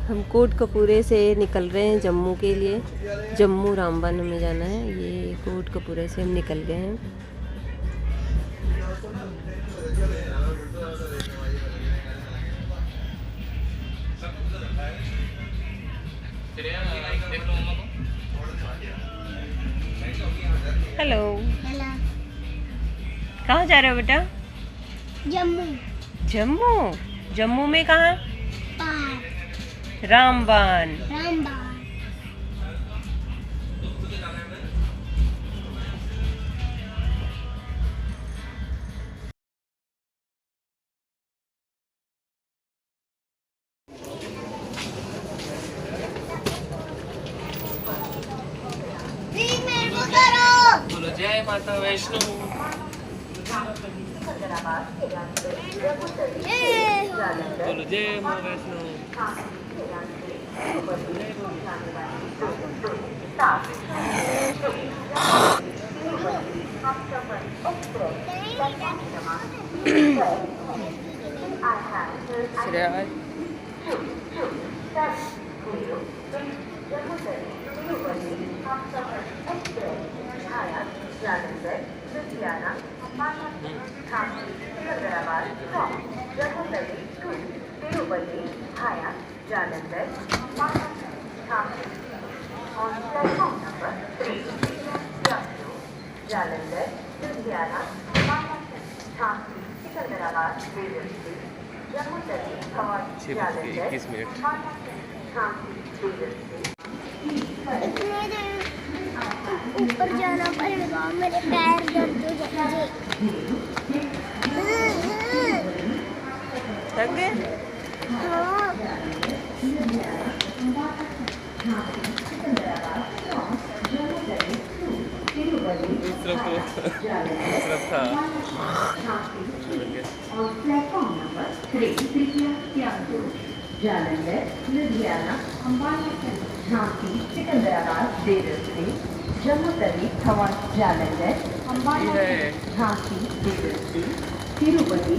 हम कोटकपूरे से निकल रहे हैं जम्मू के लिए। जम्मू रामबन में जाना है। ये कोटकपूरे से हम निकल गए हैं। हेलो। हेलो। कहाँ जा रहे हो बेटा? जम्मू। जम्मू? जम्मू में कहाँ? पहाड़। रामबन। रामबन। बोलो जय माता वैष्णो। बोलो जय माँ वैष्णो। इक्कीस मिनट। ऊपर जाना पड़ेगा, मेरे पैर दर्द हो जाएंगे। थक गए? हाँ। जालंधर, लुधियाना, अंबाला, झांसी, सिकंदराबाद, देवरिया, जम्मू तवी, खवा, जालंधर, अंबाला, झांसी, देवरिया, तिरुपति,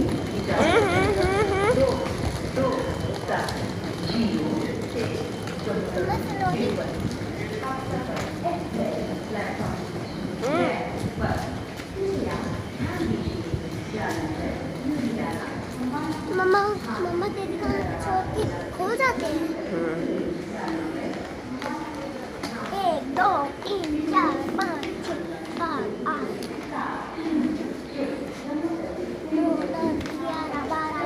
मम्मा मम्मा तेरे का छोड़ के खो जाते हैं। 1 2 3 4 5 6 7 8 9 10 11 12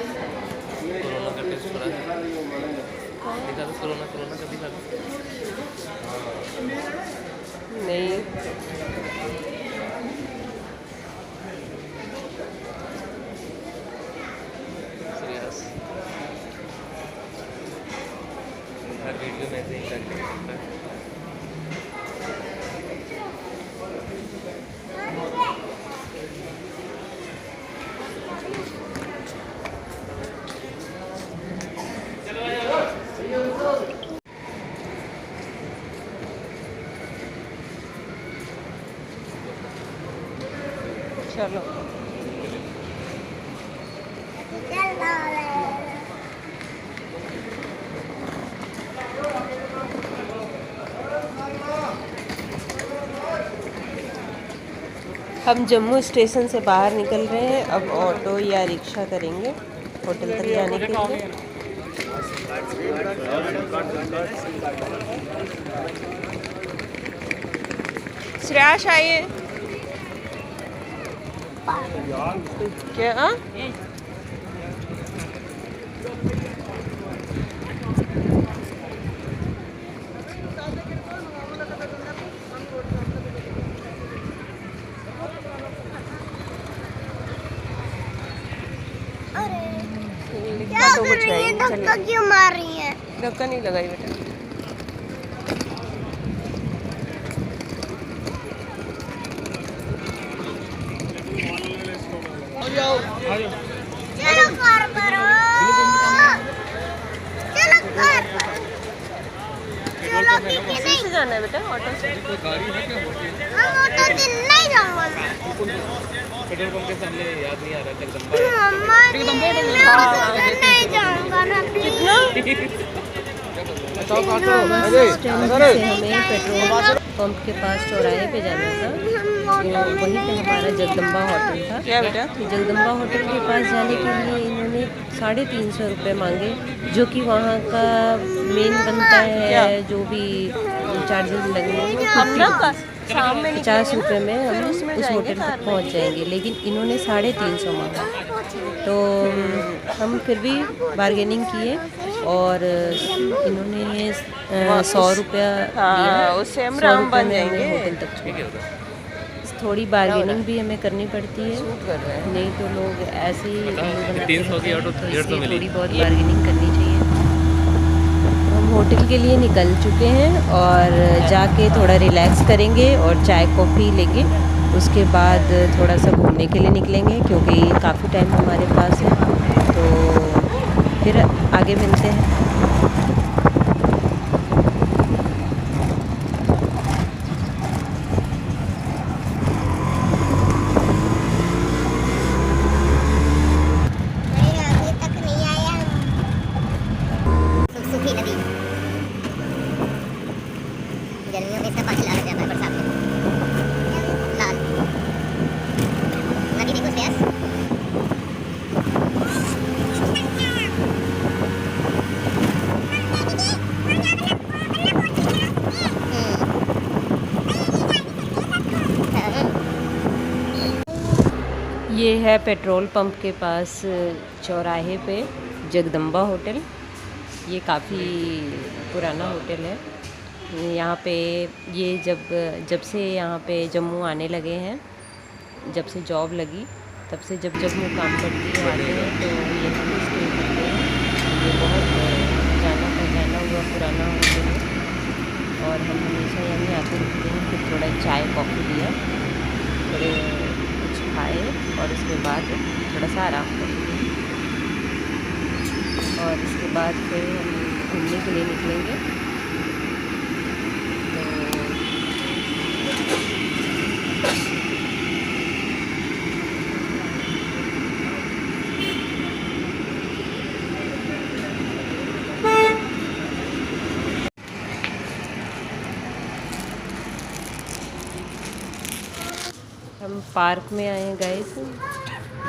कोरोना का टेस्ट करा दिखा दो। कोरोना का दिखा दो। नहीं। सीरियस। हर वीडियो में से ही करके चलो। हम जम्मू स्टेशन से बाहर निकल रहे हैं। अब ऑटो या रिक्शा करेंगे होटल तक जाने के लिए। श्रेयाश आइए। क्या? क्या कर रही है? धक्का क्यों मार रही है? धक्का नहीं लगाई बेटा। चलो कार करो, चलो कार करो, चलो क्योंकि किसी नहीं से जाना है बेटा? ऑटो से? हम ऑटो से नहीं जाऊंगा मैं। पेट्रोल पंप के सामने याद नहीं आ रहा जगदम्बा मम्मा मैं ऑटो से नहीं जाऊंगा ना प्लीज। बस स्टैंड से हमें पेट्रोल पंप के पास चौराहे पे जाना था। वहीं पे हमारा जगदम्बा होटल था। क्या बेटा? जगदम्बा होटल के पास जाने के लिए इन्होंने 350 रुपये मांगे, जो कि वहाँ का मेन बनता है, जो भी चार्जेस लगेंगे हम ना शाम में 50 रुपये में हम उस होटल तक पहुँच जाएंगे, लेकिन इन्होंने 350 मांगा। तो हम फिर भी बार्गेनिंग किए और इन्होंने 100 रुपया दिया। उससे हम राम बन जाएंगे होटल तक। थोड़ी बार्गेनिंग भी हमें करनी पड़ती है, नहीं तो लोग ऐसे ही 300 की ऑटो 150 मिली। थोड़ी बहुत बार्गेनिंग करनी चाहिए। हम होटल के लिए निकल चुके हैं और जाके थोड़ा रिलैक्स करेंगे और चाय कॉफ़ी लेके उसके बाद थोड़ा सा घूमने के लिए निकलेंगे, क्योंकि काफ़ी टाइम हमारे पास है। तो फिर आगे मिलते हैं। अभी तक नहीं आया हम। सूखी नदी गर्मियों में इसका पानी लाल हो जाता है, बरसात में लाल नदी देखो श्रेयस। ये है पेट्रोल पंप के पास चौराहे पे जगदम्बा होटल। ये काफ़ी पुराना होटल है। यहाँ पे ये जब से यहाँ पे जम्मू आने लगे हैं, जब से जॉब लगी तब से जब जम्मू काम करती है आते हैं तो ये स्टे करते हैं। ये बहुत जाना पहचाना हुआ पुराना होटल है और हम हमेशा यहीं आते रुकते हैं। फिर थोड़ा चाय कॉफ़ी लिया, फिर कुछ खाए और उसके बाद थोड़ा सा आराम करेंगे और इसके बाद फिर हम घूमने के लिए निकलेंगे। हम पार्क में आए हैं गाइस।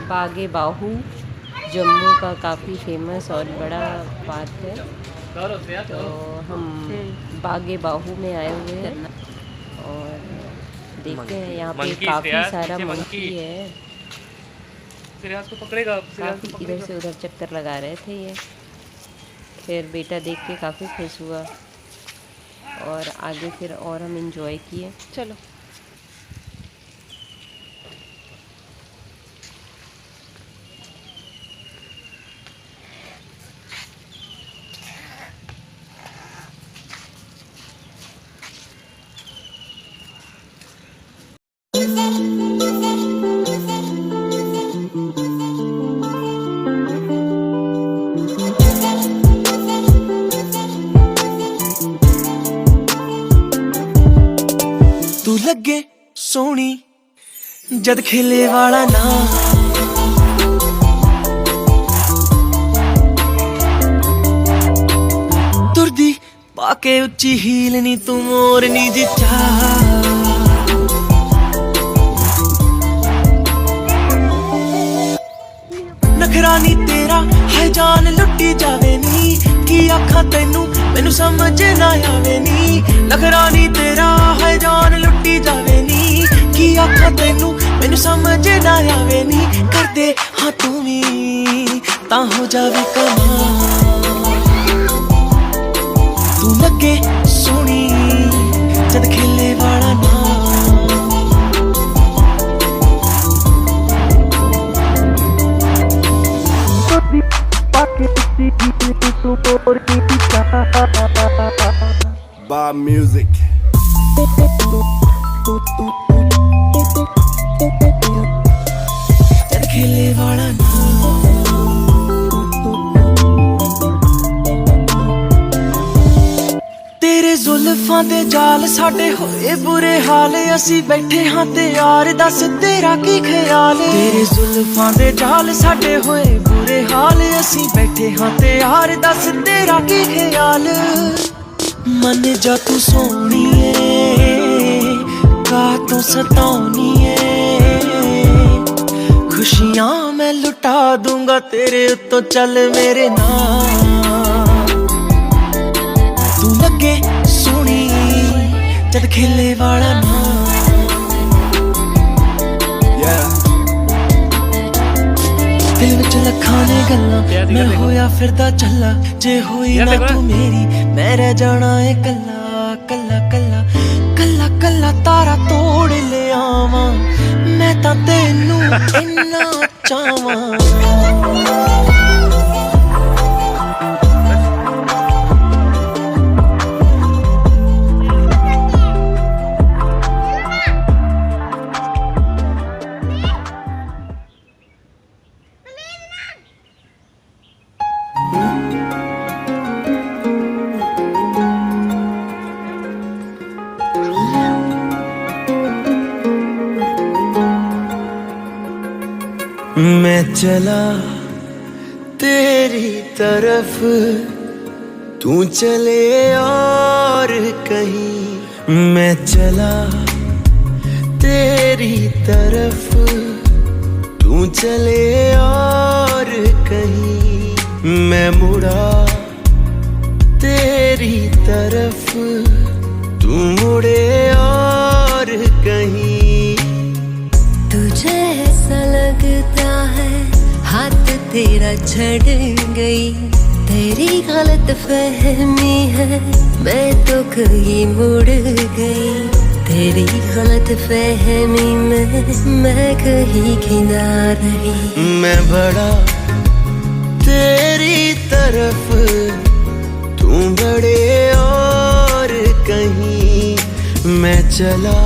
बागे बाहू जम्मू का काफ़ी फेमस और बड़ा पार्क है। तो हम बागे बाहू में आए हुए हैं और देखते हैं यहाँ पे काफ़ी सारा मंकी है। श्रेयस को पकड़ेगा, काफ़ी इधर से उधर चक्कर लगा रहे थे ये। फिर बेटा देख के काफ़ी खुश हुआ और आगे फिर और हम इंजॉय किए। चलो तू लगे सोनी जद खेले वाला ना, तुरदी पाके उच्ची हील नी तू मोरनी जिचा। नखरानी तेरा है जान लुटी जावे नी, की आखा तेनू मैनू समझ ना आवे नी। नखरानी तेरा है जान लुटी जावे नी, की आखा तेनू मैनू समझ ना आवे नी। कर दे हाँ तू भी ता हो जावे कमाल, तू लगे सोनी जद खेले वाला ना। पाके Bob Music. खेले वाला ना तेरे जुल्फां दे जाल साडे होए बुरे हाल असी बैठे हाँ ते यार दस तेरा की ख्याल तेरे जुल्फां दे जाल साडे होए बुरे हाल असी बैठे हाँ ते यार दस तेरा की ख्याल मन जा तू सोनिए का तू सताउनिए खुशियां मैं लुटा दूंगा तेरे उत्तों चल मेरे नाल तू लगे सोनी जद खेले वाला ना दिल विच लखां ने गल्लां मैं होया फिरदा चला जे होई ना तू मेरी मैं रह जाना है कल्ला कल्ला कल्ला कल्ला कल्ला तारा तोड़ ले आवां मैं तां तैनू इन्ना चावां मैं चला तेरी तरफ तू चले और कहीं मैं चला तेरी तरफ तू चले और कहीं मैं मुड़ा तेरी तरफ तू मुड़े और कहीं तुझे ऐसा लगता है हाथ तेरा छड़ गई तेरी गलत फहमी है मैं तो कहीं मुड़ गई तेरी गलत फहमी में मैं कहीं किना रही मैं बड़ा तेरी तरफ तू बड़े और कहीं मैं चला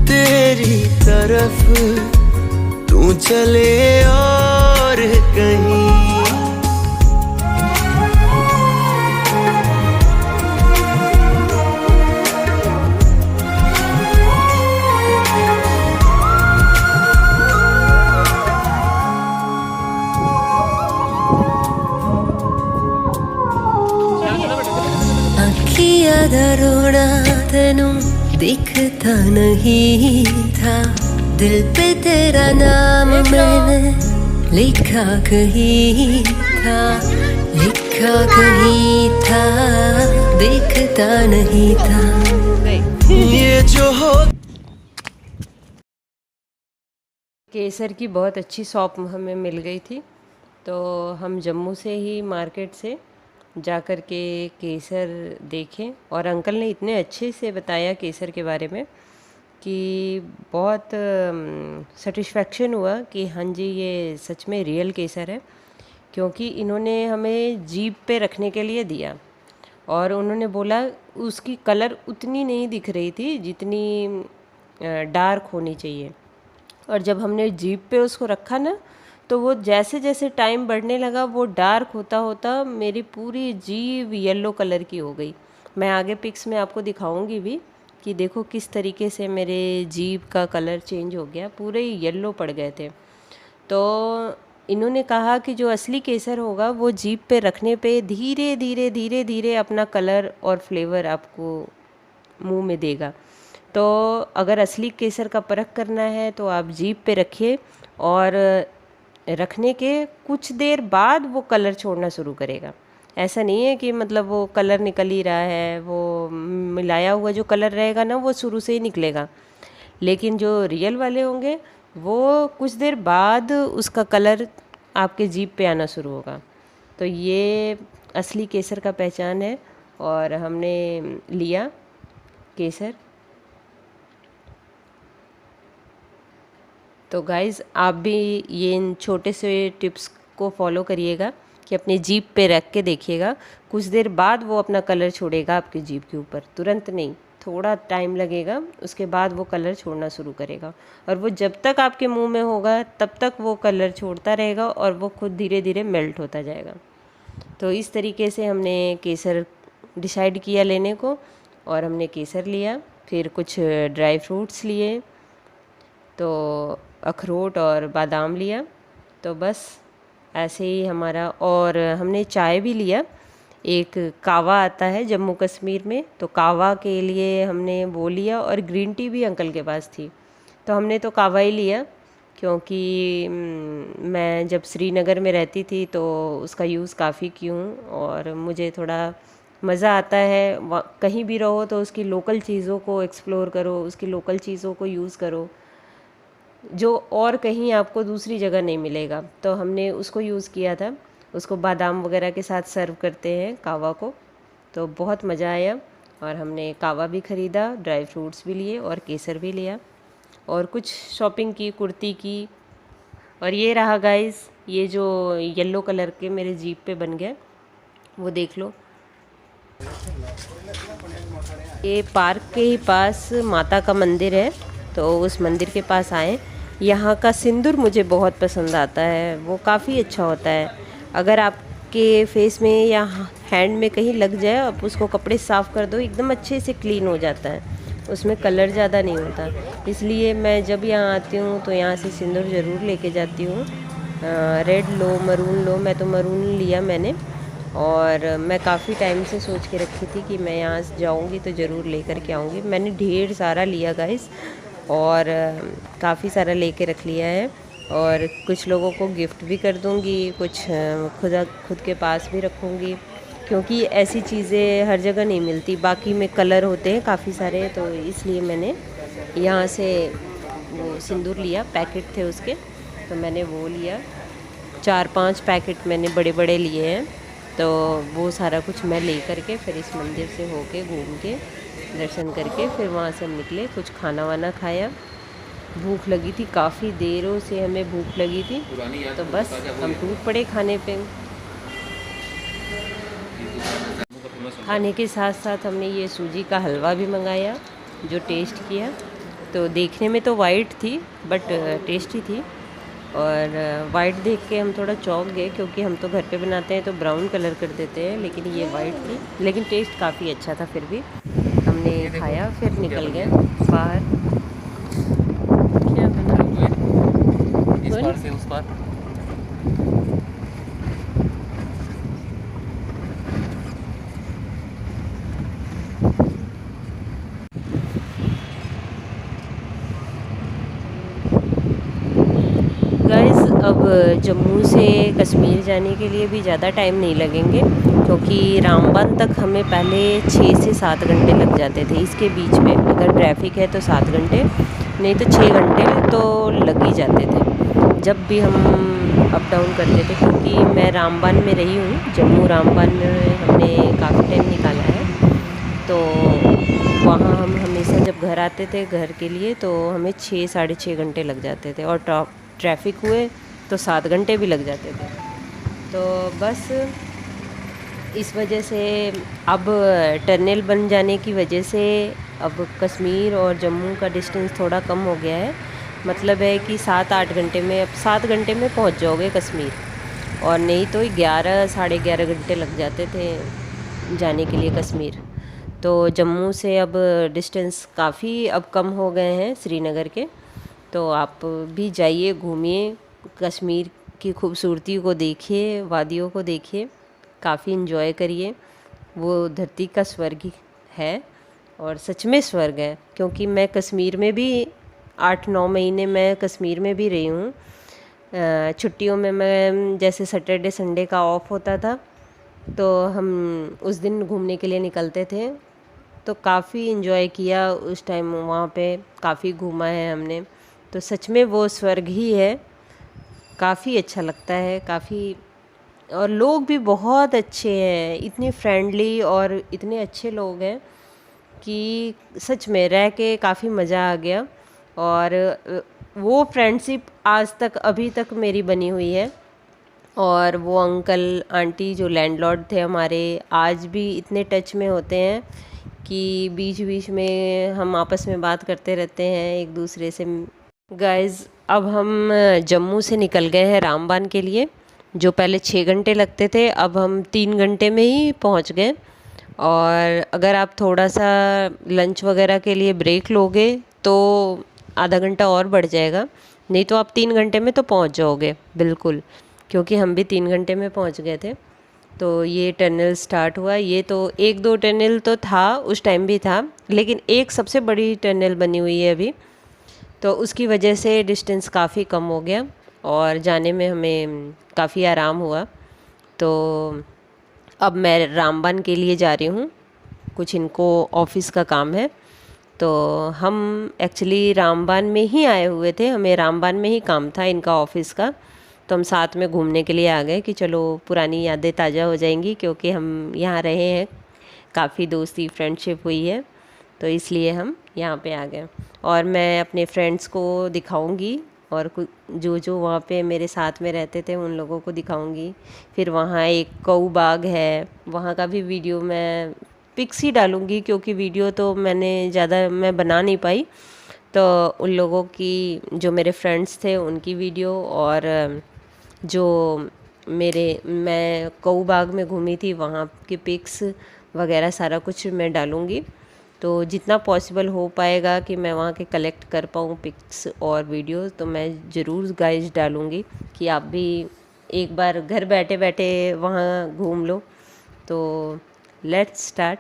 तेरी तरफ तू चले और कहीं अखियां दा रोना तेनू दिखता नहीं था दिल पे तेरा नाम मैंने लिखा कहीं था लिखा कहीं था दिखता नहीं था ये जो हो केसर की बहुत अच्छी शॉप हमें मिल गई थी तो हम जम्मू से ही मार्केट से जा कर के केसर देखें और अंकल ने इतने अच्छे से बताया केसर के बारे में कि बहुत सेटिस्फेक्शन हुआ कि हाँ जी ये सच में रियल केसर है क्योंकि इन्होंने हमें जीप पे रखने के लिए दिया और उन्होंने बोला उसकी कलर उतनी नहीं दिख रही थी जितनी डार्क होनी चाहिए और जब हमने जीप पे उसको रखा ना तो वो जैसे जैसे टाइम बढ़ने लगा वो डार्क होता होता मेरी पूरी जीभ येलो कलर की हो गई। मैं आगे पिक्स में आपको दिखाऊंगी भी कि देखो किस तरीके से मेरे जीभ का कलर चेंज हो गया, पूरे येलो पड़ गए थे। तो इन्होंने कहा कि जो असली केसर होगा वो जीभ पे रखने पे धीरे धीरे धीरे धीरे अपना कलर और फ्लेवर आपको मुंह में देगा। तो अगर असली केसर का परख करना है तो आप जीभ पे रखिए और रखने के कुछ देर बाद वो कलर छोड़ना शुरू करेगा। ऐसा नहीं है कि मतलब वो कलर निकल ही रहा है, वो मिलाया हुआ जो कलर रहेगा ना वो शुरू से ही निकलेगा, लेकिन जो रियल वाले होंगे वो कुछ देर बाद उसका कलर आपके जीभ पे आना शुरू होगा। तो ये असली केसर का पहचान है और हमने लिया केसर। तो गाइज़ आप भी ये इन छोटे से टिप्स को फॉलो करिएगा कि अपने जीभ पे रख के देखिएगा, कुछ देर बाद वो अपना कलर छोड़ेगा आपकी जीभ के ऊपर, तुरंत नहीं, थोड़ा टाइम लगेगा, उसके बाद वो कलर छोड़ना शुरू करेगा। और वो जब तक आपके मुंह में होगा तब तक वो कलर छोड़ता रहेगा और वो खुद धीरे धीरे मेल्ट होता जाएगा। तो इस तरीके से हमने केसर डिसाइड किया लेने को, और हमने केसर लिया, फिर कुछ ड्राई फ्रूट्स लिए, तो अखरोट और बादाम लिया। तो बस ऐसे ही हमारा, और हमने चाय भी लिया। एक कावा आता है जम्मू कश्मीर में, तो कावा के लिए हमने वो लिया, और ग्रीन टी भी अंकल के पास थी, तो हमने तो कावा ही लिया, क्योंकि मैं जब श्रीनगर में रहती थी तो उसका यूज़ काफ़ी की हूँ, और मुझे थोड़ा मज़ा आता है, कहीं भी रहो तो उसकी लोकल चीज़ों को एक्सप्लोर करो, उसकी लोकल चीज़ों को यूज़ करो, जो और कहीं आपको दूसरी जगह नहीं मिलेगा। तो हमने उसको यूज़ किया था, उसको बादाम वगैरह के साथ सर्व करते हैं कावा को, तो बहुत मज़ा आया। और हमने कावा भी ख़रीदा, ड्राई फ्रूट्स भी लिए और केसर भी लिया, और कुछ शॉपिंग की, कुर्ती की। और ये रहा गाइस, ये जो येलो कलर के मेरे जीप पे बन गया, वो देख लो। ये पार्क के ही पास माता का मंदिर है, तो उस मंदिर के पास आए। यहाँ का सिंदूर मुझे बहुत पसंद आता है, वो काफ़ी अच्छा होता है। अगर आपके फेस में या हैंड में कहीं लग जाए, आप उसको कपड़े साफ़ कर दो, एकदम अच्छे से क्लीन हो जाता है, उसमें कलर ज़्यादा नहीं होता। इसलिए मैं जब यहाँ आती हूँ तो यहाँ से सिंदूर ज़रूर लेके जाती हूँ। रेड लो, मरून लो, मैं तो मरून लिया मैंने, और मैं काफ़ी टाइम से सोच के रखी थी कि मैं यहाँ जाऊँगी तो ज़रूर लेकर के आऊँगी। मैंने ढेर सारा लिया गाइस, और काफ़ी सारा लेके रख लिया है, और कुछ लोगों को गिफ्ट भी कर दूँगी, कुछ खुद के पास भी रखूँगी, क्योंकि ऐसी चीज़ें हर जगह नहीं मिलती। बाकी में कलर होते हैं काफ़ी सारे, तो इसलिए मैंने यहाँ से वो सिंदूर लिया, पैकेट थे उसके, तो मैंने वो लिया। 4-5 पैकेट मैंने बड़े बड़े लिए हैं, तो वो सारा कुछ मैं ले करके फिर इस मंदिर से होके घूम के दर्शन करके फिर वहाँ से हम निकले। कुछ खाना वाना खाया, भूख लगी थी, काफ़ी देरों से हमें भूख लगी थी, तो बस हम टूट पड़े खाने पे। खाने के साथ साथ हमने ये सूजी का हलवा भी मंगाया, जो टेस्ट किया, तो देखने में तो वाइट थी बट टेस्टी थी। और वाइट देख के हम थोड़ा चौंक गए, क्योंकि हम तो घर पे बनाते हैं तो ब्राउन कलर कर देते हैं, लेकिन ये वाइट थी, लेकिन टेस्ट काफ़ी अच्छा था। फिर भी हमने खाया, फिर निकल गए बाहर। क्या बना? इस पार से उस पार। गाइस, अब जम्मू से कश्मीर जाने के लिए भी ज़्यादा टाइम नहीं लगेंगे, क्योंकि रामबन तक हमें पहले 6 से 7 घंटे लग जाते थे। इसके बीच में अगर ट्रैफिक है तो 7 घंटे, नहीं तो 6 घंटे तो लग ही जाते थे जब भी हम अप डाउन करते थे। क्योंकि मैं रामबन में रही हूँ, जम्मू रामबन में हमने काफ़ी टाइम निकाला है, तो वहाँ हम हमेशा जब घर आते थे घर के लिए तो हमें 6-6.5 घंटे लग जाते थे, और ट्रैफिक हुए तो 7 घंटे भी लग जाते थे। तो बस इस वजह से अब टनल बन जाने की वजह से अब कश्मीर और जम्मू का डिस्टेंस थोड़ा कम हो गया है। मतलब है कि 7-8 घंटे में, अब 7 घंटे में पहुंच जाओगे कश्मीर, और नहीं तो 11-11.5 घंटे लग जाते थे जाने के लिए कश्मीर। तो जम्मू से अब डिस्टेंस काफ़ी अब कम हो गए हैं श्रीनगर के, तो आप भी जाइए, घूमिए, कश्मीर की खूबसूरती को देखिए, वादियों को देखिए, काफ़ी इन्जॉय करिए। वो धरती का स्वर्ग है, और सच में स्वर्ग है, क्योंकि मैं कश्मीर में भी 8-9 महीने मैं कश्मीर में भी रही हूँ। छुट्टियों में मैं, जैसे सैटरडे संडे का ऑफ होता था, तो हम उस दिन घूमने के लिए निकलते थे, तो काफ़ी इन्जॉय किया उस टाइम वहाँ पे, काफ़ी घूमा है हमने। तो सच में वो स्वर्ग ही है, काफ़ी अच्छा लगता है, काफ़ी। और लोग भी बहुत अच्छे हैं, इतने फ्रेंडली और इतने अच्छे लोग हैं कि सच में रह के काफ़ी मज़ा आ गया। और वो फ्रेंडशिप आज तक, अभी तक मेरी बनी हुई है, और वो अंकल आंटी जो लैंडलॉर्ड थे हमारे, आज भी इतने टच में होते हैं कि बीच बीच में हम आपस में बात करते रहते हैं एक दूसरे से। गाइस, अब हम जम्मू से निकल गए हैं रामबान के लिए। जो पहले 6 घंटे लगते थे, अब हम 3 घंटे में ही पहुंच गए। और अगर आप थोड़ा सा लंच वगैरह के लिए ब्रेक लोगे तो आधा घंटा और बढ़ जाएगा, नहीं तो आप 3 घंटे में तो पहुंच जाओगे बिल्कुल, क्योंकि हम भी 3 घंटे में पहुंच गए थे। तो ये टनल स्टार्ट हुआ। ये तो 1-2 टनल तो था, उस टाइम भी था, लेकिन एक सबसे बड़ी टनल बनी हुई है अभी, तो उसकी वजह से डिस्टेंस काफ़ी कम हो गया और जाने में हमें काफ़ी आराम हुआ। तो अब मैं रामबन के लिए जा रही हूँ, कुछ इनको ऑफिस का काम है। तो हम एक्चुअली रामबन में ही आए हुए थे, हमें रामबन में ही काम था इनका ऑफिस का। तो हम साथ में घूमने के लिए आ गए कि चलो पुरानी यादें ताज़ा हो जाएंगी, क्योंकि हम यहाँ रहे हैं, काफ़ी दोस्ती फ्रेंडशिप हुई है, तो इसलिए हम यहाँ पे आ गए। और मैं अपने फ्रेंड्स को दिखाऊंगी और जो जो वहाँ पे मेरे साथ में रहते थे उन लोगों को दिखाऊंगी। फिर वहाँ एक कऊ बाग है, वहाँ का भी वीडियो मैं पिक्स ही डालूंगी, क्योंकि वीडियो तो मैंने ज़्यादा मैं बना नहीं पाई। तो उन लोगों की, जो मेरे फ्रेंड्स थे उनकी वीडियो, और जो मैं कऊ बाग में घूमी थी वहाँ के पिक्स वगैरह सारा कुछ मैं डालूँगी। तो जितना पॉसिबल हो पाएगा कि मैं वहाँ के कलेक्ट कर पाऊँ पिक्स और वीडियोस, तो मैं ज़रूर गाइस डालूँगी कि आप भी एक बार घर बैठे बैठे वहाँ घूम लो। तो लेट्स स्टार्ट।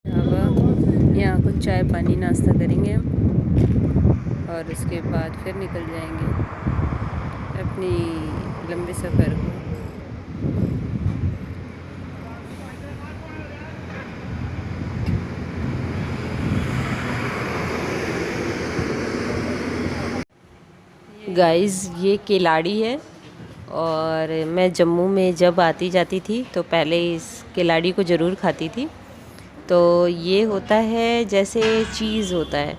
यहाँ कुछ चाय पानी नाश्ता करेंगे हम और उसके बाद फिर निकल जाएंगे अपनी लंबे सफ़र को। गाइस ये केलाड़ी है और मैं जम्मू में जब आती जाती थी तो पहले इस केलाड़ी को ज़रूर खाती थी। तो ये होता है जैसे चीज़ होता है,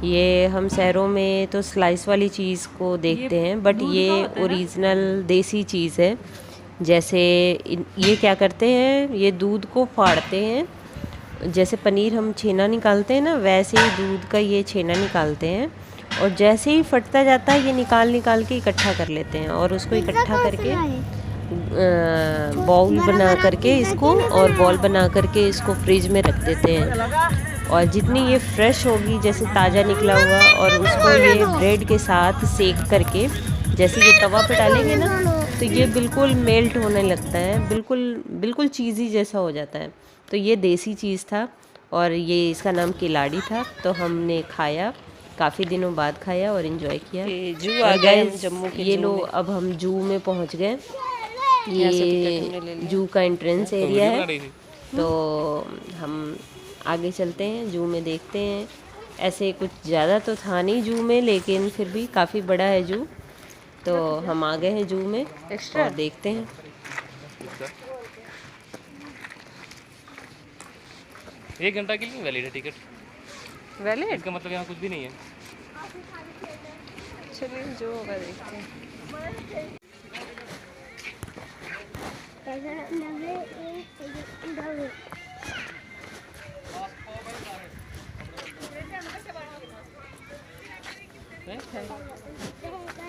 ये हम शहरों में तो स्लाइस वाली चीज़ को देखते हैं बट ये ओरिजिनल देसी चीज़ है। जैसे ये क्या करते हैं, ये दूध को फाड़ते हैं, जैसे पनीर हम छेना निकालते हैं ना वैसे ही दूध का ये छेना निकालते हैं और जैसे ही फटता जाता है ये निकाल के इकट्ठा कर लेते हैं और उसको इकट्ठा करके बाउल बना करके इसको और बॉल बना करके इसको फ्रिज में रख देते हैं। और जितनी ये फ्रेश होगी जैसे ताज़ा निकला हुआ और उसको ये ब्रेड के साथ सेक करके जैसे ये तवा पे डालेंगे ना तो ये बिल्कुल मेल्ट होने लगता है, बिल्कुल चीज़ी जैसा हो जाता है। तो ये देसी चीज़ था और ये इसका नाम केलाड़ी था। तो हमने खाया, काफ़ी दिनों बाद खाया और इन्जॉय किया। जू आ गए जम्मू के, ये लो अब हम जू में पहुंच गए। ये जू का एंट्रेंस एरिया है तो हम आगे चलते हैं, जू में देखते हैं। ऐसे कुछ ज़्यादा तो था नहीं जू में, लेकिन फिर भी काफ़ी बड़ा है जू। तो हम आ गए हैं जू में और देखते हैं। एक घंटा के लिए वैलिड है टिकट, वैलिड इसका मतलब यहाँ कुछ भी नहीं है। चलिए जो होगा देखते हैं।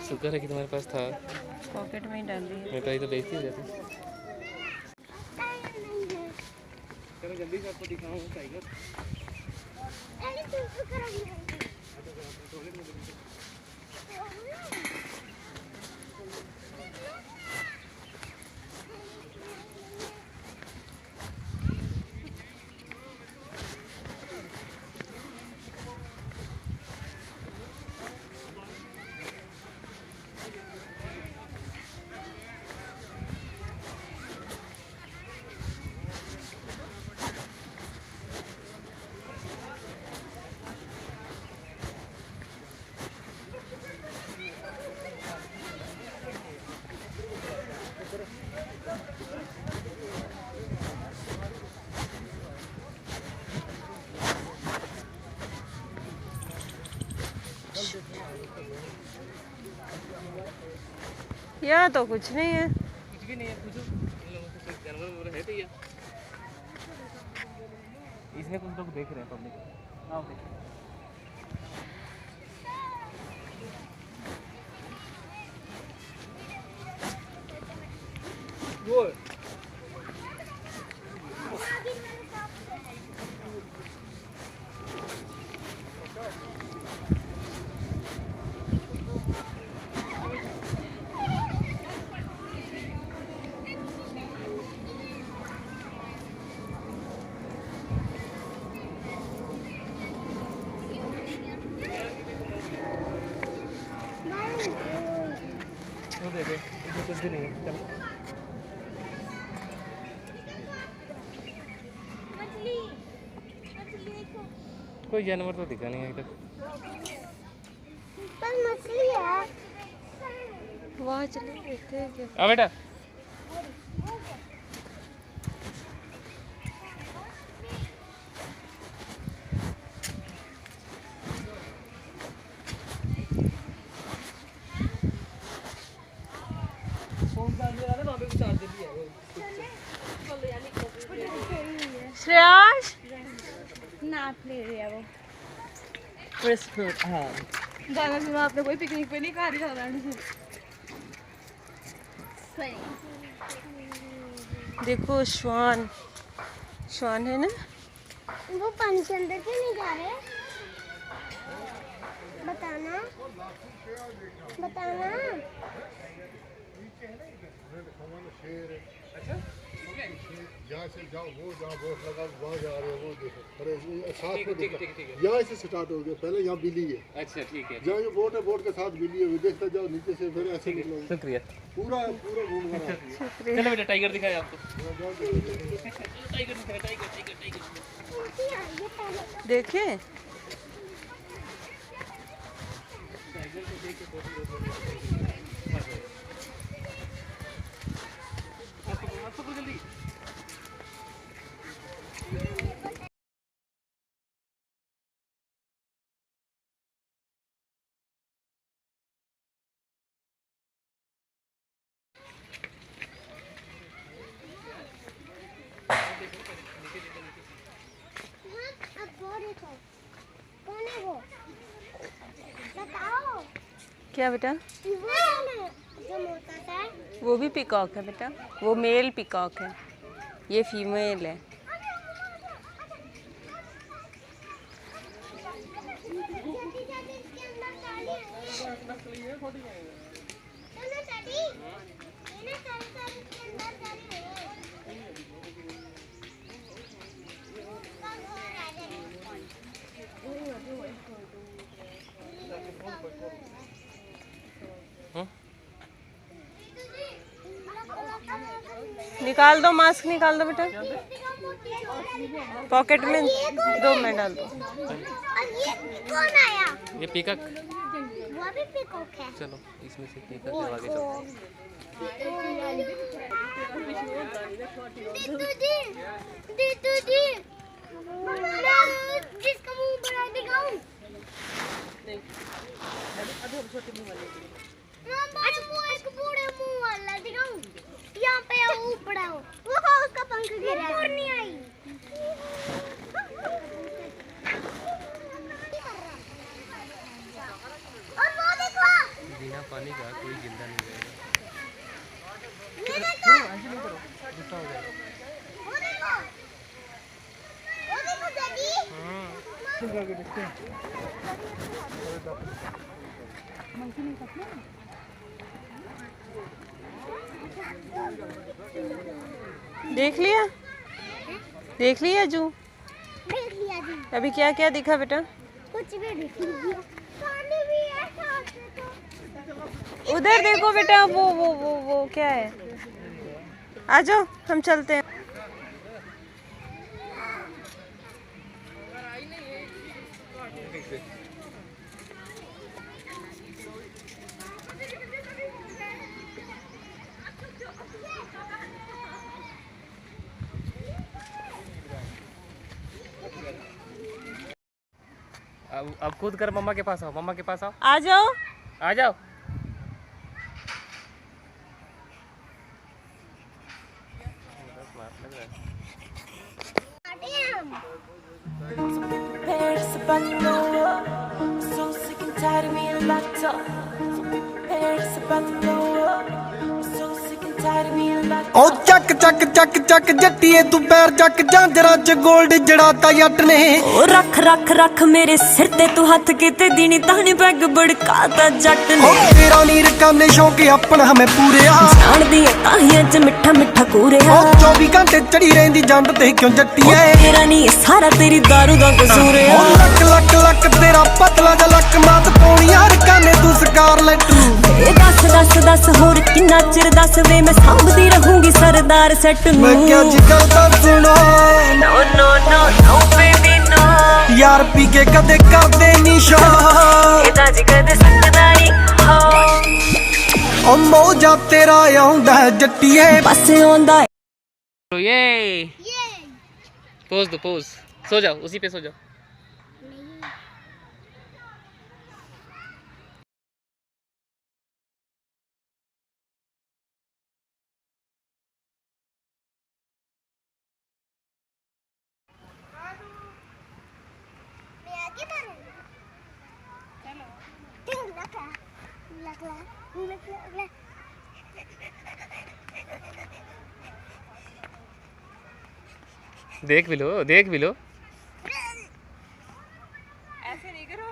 शुक्र है कि तुम्हारे पास था, पॉकेट में ही डाल दिया। मैं कहीं तो बेइज्जती हो जाती। चलो जल्दी से आपको दिखाऊं टाइगर। यहाँ तो कुछ नहीं है, कुछ भी नहीं है। पूछो इन लोगों से, कोई जानवर है तो ये इसमें कुछ लोग देख रहे हैं पब्लिक। आओ देखो। वो देखो इसमें कुछ भी नहीं है। चलो कोई जानवर तो दिखा नहीं है अभी तक। पर मछली है। वहाँ चले देखते हैं क्या। आ बेटा श्रेयाश नाप ले रही है वो। हाँ जाना सुना आपने, कोई पिकनिक पे नहीं खा रही जाना। देखो श्वान है ना। वो पानी के अंदर क्यों नहीं जा रहे? बताना। अच्छा यहाँ से जाओ, वो जहाँ बोट लगा वहाँ जा रहे हो, वो देखो अरे साथ में देखो, यहाँ से स्टार्ट हो गया, पहले यहाँ बिल्ली है। अच्छा ठीक है, जहाँ ये बोट है, बोट के साथ बिल्ली है, देखते जाओ नीचे से, फिर ऐसे निकलो। शुक्रिया, पूरा पूरा घूम कर। चलो बेटा टाइगर दिखाए आपको। देखें कौन है वो? बताओ। क्या बेटा? जो मोटा सा है। वो भी पिकॉक है बेटा, वो मेल पिकॉक है, ये फीमेल है। निकाल दो, मास्क निकाल दो बेटा, पॉकेट में 2 मिनट डाल दो। और ये कौन आया? ये पीकॉक, वो भी पीकॉक है। चलो इसमें से पीकॉक के आगे चलते हैं। दीदू जी, मैं जिसका मुंह बड़ा दिखाऊं? अच्छा वो एक बूढ़े मुंह वाला दिखाऊं? यहाँ पे ऊपर है वो उसका पंख गिरा है। और नहीं आई। और वो देखो, बिना पानी का कोई जिंदा नहीं रहेगा। ये देखो, गुस्सा हो जाएगा। वो देखो दादी। देख लिया, देख लिया जू? देख लिया जी। अभी क्या क्या दिखा बेटा? कुछ भी देख लिया। पानी भी है साथ में तो। उधर देखो बेटा, वो क्या है? आ जाओ हम चलते हैं। अब खुद कर, मम्मा के पास आओ, मम्मा के पास आओ, आ जाओ, आ जाओ। ओ ਚੱਕ ਚੱਕ ਚੱਕ ਚੱਕ ਜੱਟੀਏ ਤੂੰ ਪੈਰ ਚੱਕ ਜਾਂਜਰਾ ਚ 골ਡ ਜੜਾਤਾ ਜੱਟ ਨੇ ਓ ਰੱਖ ਰੱਖ ਰੱਖ ਮੇਰੇ ਸਿਰ ਤੇ ਤੂੰ ਹੱਥ ਕਿਤੇ ਦੀਣੀ ਤਾਣੀ ਬੈਗ ਬੜਕਾਤਾ ਜੱਟ ਓ ਨੇ ਤੇਰਾ ਨੀਰ ਕਾਨੇ ਸ਼ੌਂਕ ਆਪਣਾ ਹਮੇ ਪੂਰਿਆ ਜਾਣਦੀ ਐ ਤਾਹੀਆਂ ਚ ਮਿੱਠਾ ਮਿੱਠਾ ਕੂਰਿਆ ਓ 24 ਘੰਟੇ ਚੜੀ ਰਹਿੰਦੀ ਜੰਡ ਤੇ ਕਿਉਂ ਜੱਟੀਏ ਤੇਰਾ ਨਹੀਂ ਸਾਰਾ ਤੇਰੀ ਦਾਰੂ ਦਾ ਕਸੂਰ ਓ ਆ ਲੱਕ ਲੱਕ ਲੱਕ ਤੇਰਾ ਪਤਲਾ ਜਿਹਾ ਲੱਕ ਮਾਤ ਪੌਣੀਆਂ ਰਕਾਨੇ ਤੂੰ ਸਕਾਰਲੈਟ ਏ ਦੱਸ ਦੱਸ ਦੱਸ ਹੋਰ ਕਿੰਨਾ ਚਿਰ ਦੱਸ ਵੇ ਮੈਂ ਸਾਂਭਦੀ ਰਹੂੰਗੀ ਸਰਦਾਰ ਸੈੱਟ ਨੂੰ ਮੈਂ ਕਿਹਾ ਜੀ ਗੱਲ ਤਾਂ ਸੁਣੋ ਨੋ ਨੋ ਨੋ ਨੋ ਬੇਬੀ ਨੋ ਯਾਰ ਪੀ ਕੇ ਕਦੇ ਕਰਦੇ ਨੀ ਸ਼ੋ ਇਹ ਤਾਂ ਜੀ ਕਦੇ ਸੰਗਦਾ ਨਹੀਂ ਹੋ ਓ ਮੌਜਾ ਤੇਰਾ ਆਉਂਦਾ ਜੱਟੀਏ ਬਸ ਆਉਂਦਾ तो ये पोज दो, पोज, सो जाओ, उसी पे सो जाओ। मैं आगे बढ़ूंगा। चलो। लग। देख भी लो, देख भी लो। ऐसे नहीं करो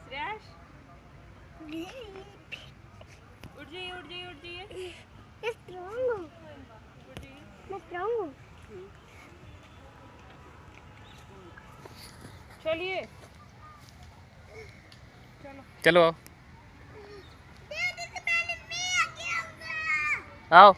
श्रेयस, उठ जाइए उठ जाइए उठ जाइए। स्ट्रॉन्ग चलिए चलो आओ आओ।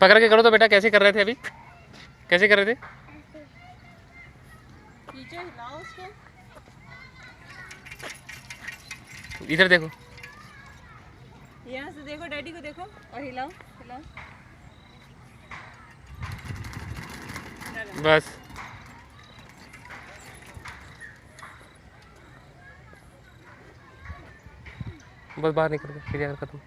पकड़ के करो तो बेटा, कैसे कर रहे थे अभी, कैसे कर रहे थे? पीछे हिलाओ उसको। इधर देखो, यहाँ से देखो, डैडी को देखो और हिलाओ हिलाओ। बस बस बाहर निकल गए, फिर खत्म।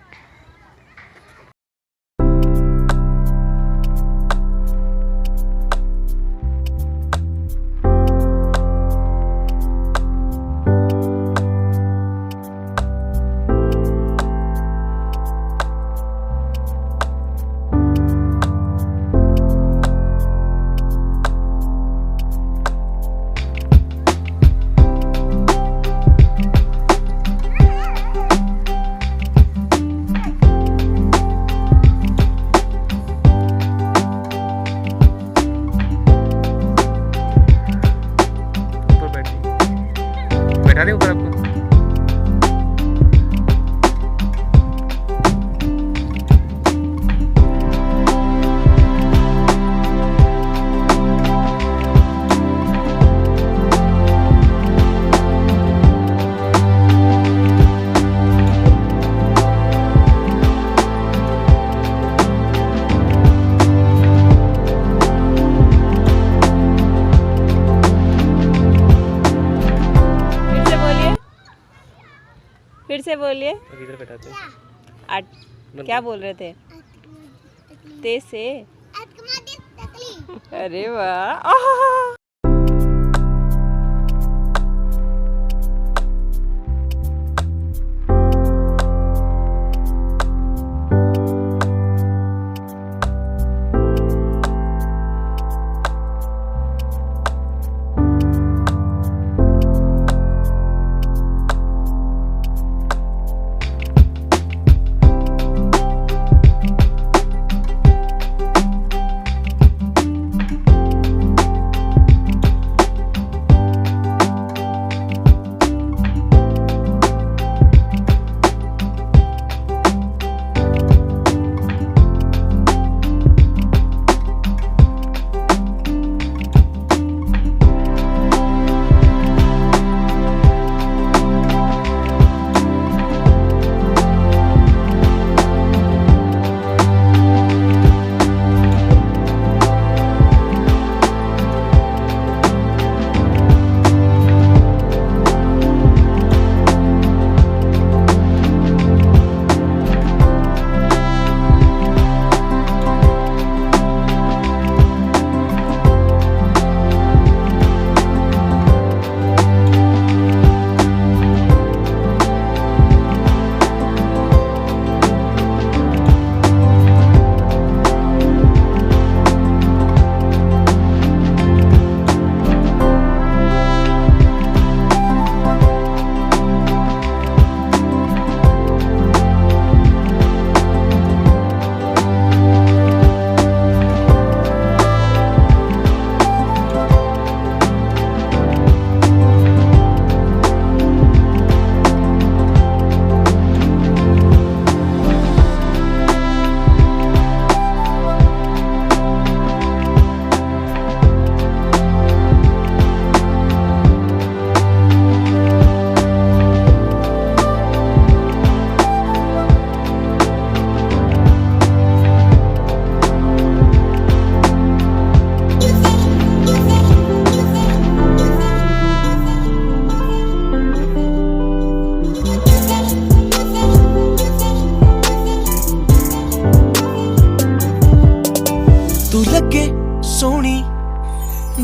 बैठा दें ऊपर आपको। फिर से बोलिए। इधर बैठाते हैं। क्या बोल रहे थे? तेज से। अरे वाह।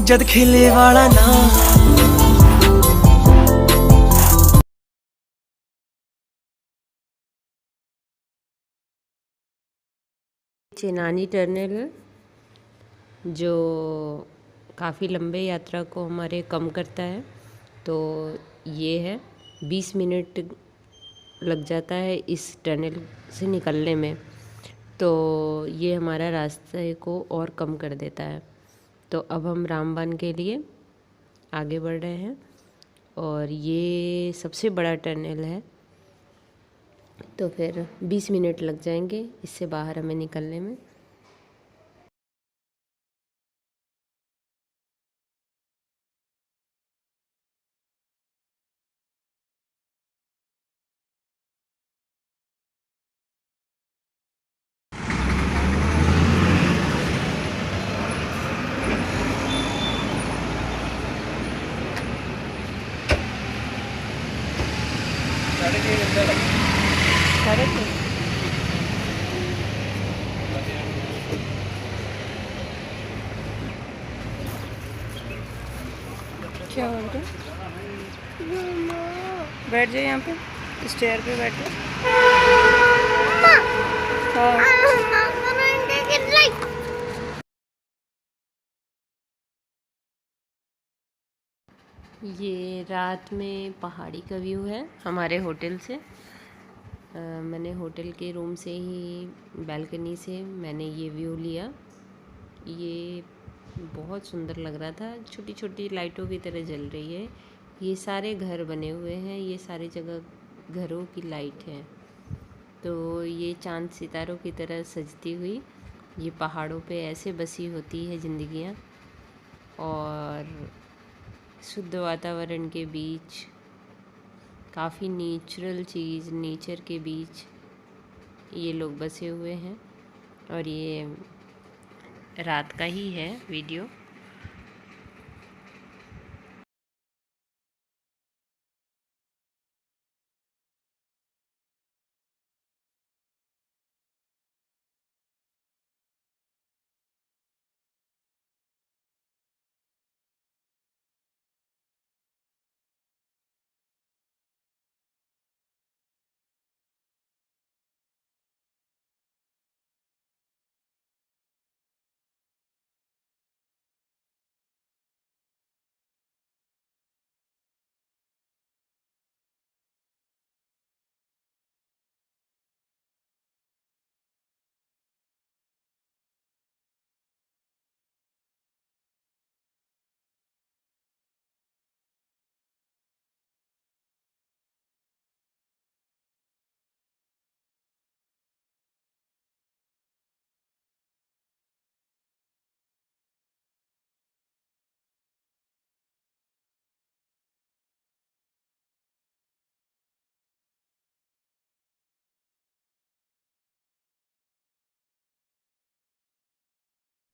जद खिले वाला ना चेनानी टनल है, जो काफ़ी लंबे यात्रा को हमारे कम करता है। तो ये है 20 मिनट लग जाता है इस टनल से निकलने में, तो ये हमारा रास्ते को और कम कर देता है। तो अब हम रामबन के लिए आगे बढ़ रहे हैं और ये सबसे बड़ा टनल है, तो फिर 20 मिनट लग जाएंगे इससे बाहर हमें निकलने में। क्या हो रहा है? बैठ जाए यहाँ पे, स्टेयर पे बैठ जाए। ये रात में पहाड़ी का व्यू है हमारे होटल से। मैंने होटल के रूम से ही बालकनी से मैंने ये व्यू लिया। ये बहुत सुंदर लग रहा था, छोटी छोटी लाइटों की तरह जल रही है। ये सारे घर बने हुए हैं, ये सारी जगह घरों की लाइट है। तो ये चांद सितारों की तरह सजती हुई ये पहाड़ों पे ऐसे बसी होती है ज़िंदगियाँ, और शुद्ध वातावरण के बीच काफ़ी नेचुरल चीज़, नेचर के बीच ये लोग बसे हुए हैं। और ये रात का ही है वीडियो।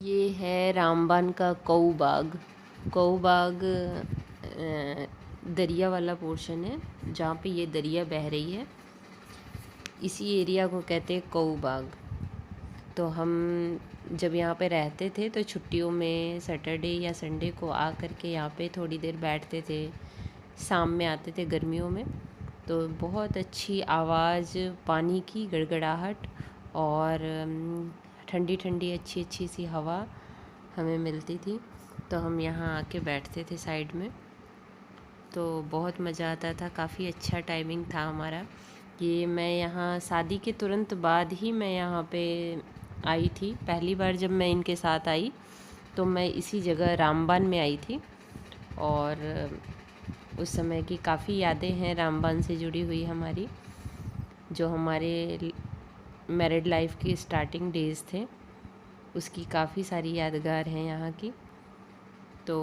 ये है रामबन का कऊ बाग। कऊ बाग दरिया वाला पोर्शन है जहाँ पे ये दरिया बह रही है। इसी एरिया को कहते हैं कऊ बाग। तो हम जब यहाँ पे रहते थे तो छुट्टियों में सैटरडे या संडे को आ कर के यहाँ पे थोड़ी देर बैठते थे। शाम में आते थे गर्मियों में, तो बहुत अच्छी आवाज़, पानी की गड़गड़ाहट और ठंडी ठंडी अच्छी अच्छी सी हवा हमें मिलती थी। तो हम यहाँ आके बैठते थे साइड में, तो बहुत मज़ा आता था। काफ़ी अच्छा टाइमिंग था हमारा। ये मैं यहाँ शादी के तुरंत बाद ही मैं यहाँ पे आई थी। पहली बार जब मैं इनके साथ आई तो मैं इसी जगह रामबन में आई थी, और उस समय की काफ़ी यादें हैं रामबन से जुड़ी हुई हमारी, जो हमारे मैरिड लाइफ की स्टार्टिंग डेज़ थे, उसकी काफ़ी सारी यादगार हैं यहाँ की। तो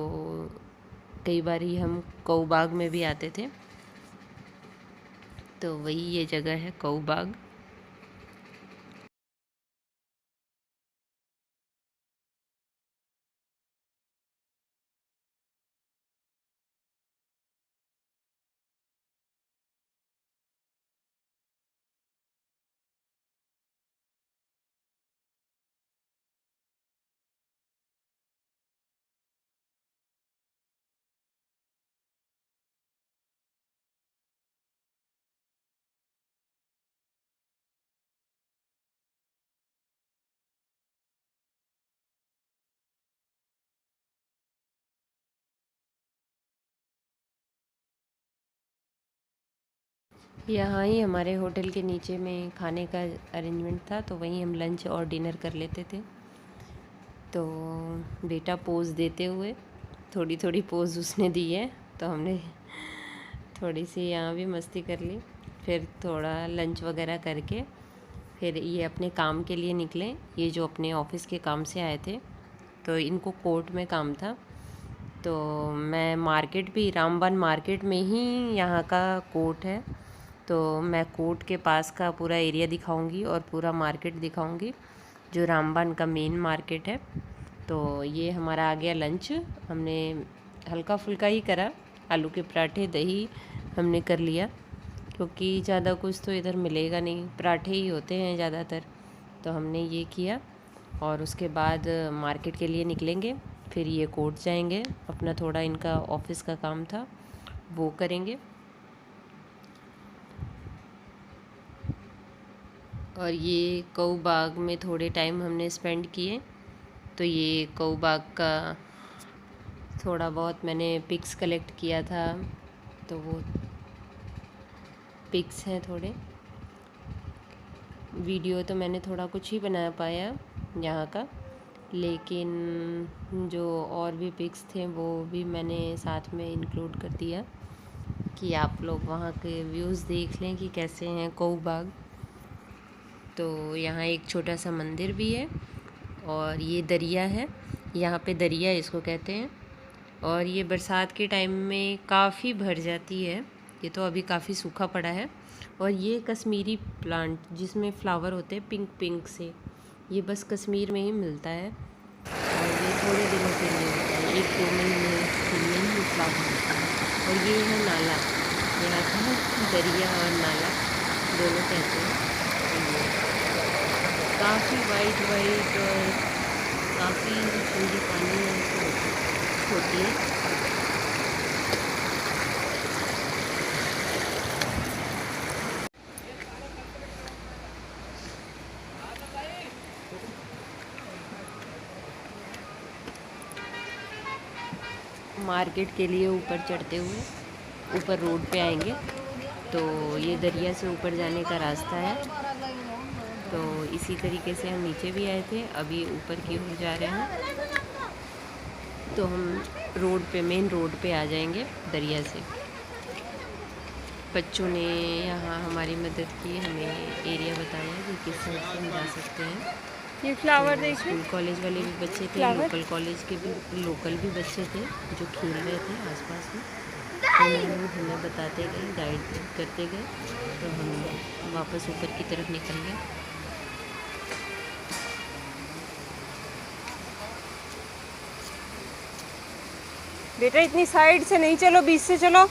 कई बार ही हम कऊ बाग में भी आते थे। तो वही ये जगह है कऊ बाग। यहाँ ही हमारे होटल के नीचे में खाने का अरेंजमेंट था, तो वहीं हम लंच और डिनर कर लेते थे। तो बेटा पोज देते हुए थोड़ी थोड़ी पोज उसने दी है, तो हमने थोड़ी सी यहाँ भी मस्ती कर ली। फिर थोड़ा लंच वगैरह करके फिर ये अपने काम के लिए निकले। ये जो अपने ऑफिस के काम से आए थे, तो इनको कोर्ट में काम था। तो मैं मार्केट भी, रामबन मार्केट में ही यहाँ का कोर्ट है, तो मैं कोर्ट के पास का पूरा एरिया दिखाऊंगी और पूरा मार्केट दिखाऊंगी, जो रामबन का मेन मार्केट है। तो ये हमारा आ गया लंच। हमने हल्का फुल्का ही करा, आलू के पराठे, दही हमने कर लिया, क्योंकि ज़्यादा कुछ तो इधर मिलेगा नहीं, पराठे ही होते हैं ज़्यादातर। तो हमने ये किया और उसके बाद मार्केट के लिए निकलेंगे। फिर ये कोर्ट जाएंगे, अपना थोड़ा इनका ऑफिस का काम था वो करेंगे। और ये कऊ बाग में थोड़े टाइम हमने स्पेंड किए। तो ये कऊ बाग का थोड़ा बहुत मैंने पिक्स कलेक्ट किया था, तो वो पिक्स हैं थोड़े। वीडियो तो मैंने थोड़ा कुछ ही बना पाया यहाँ का, लेकिन जो और भी पिक्स थे वो भी मैंने साथ में इंक्लूड कर दिया कि आप लोग वहाँ के व्यूज़ देख लें कि कैसे हैं कऊ बाग। तो यहाँ एक छोटा सा मंदिर भी है और ये दरिया है, यहाँ पे दरिया इसको कहते हैं। और ये बरसात के टाइम में काफ़ी भर जाती है, ये तो अभी काफ़ी सूखा पड़ा है। और ये कश्मीरी प्लांट जिसमें फ्लावर होते हैं पिंक पिंक से, ये बस कश्मीर में ही मिलता है और ये थोड़े दिनों के लिए होता है, 1-2 महीने के लिए ही फ्लावर होता है। और ये है नाला, यहाँ का दरिया और नाला दोनों कहते हैं। काफ़ी वाइट वाइट और काफ़ी ठंडी पानी होती है। मार्केट के लिए ऊपर चढ़ते हुए ऊपर रोड पे आएंगे, तो ये दरिया से ऊपर जाने का रास्ता है। तो इसी तरीके से हम नीचे भी आए थे, अभी ऊपर की ओर जा रहे हैं। तो हम रोड पे, मेन रोड पे आ जाएंगे दरिया से। बच्चों ने यहाँ हमारी मदद की, हमें एरिया बताया कि किस साइड से हम जा सकते हैं। ये फ्लावर तो देखिए, स्कूल कॉलेज वाले भी बच्चे थे, लोकल कॉलेज के भी, लोकल भी बच्चे थे जो खेल रहे थे आसपास में। तो हमें बताते गए, गाइड करते गए, तो हम वापस ऊपर की तरफ निकल गए। बेटा इतनी साइड से नहीं चलो, बीच से चलो।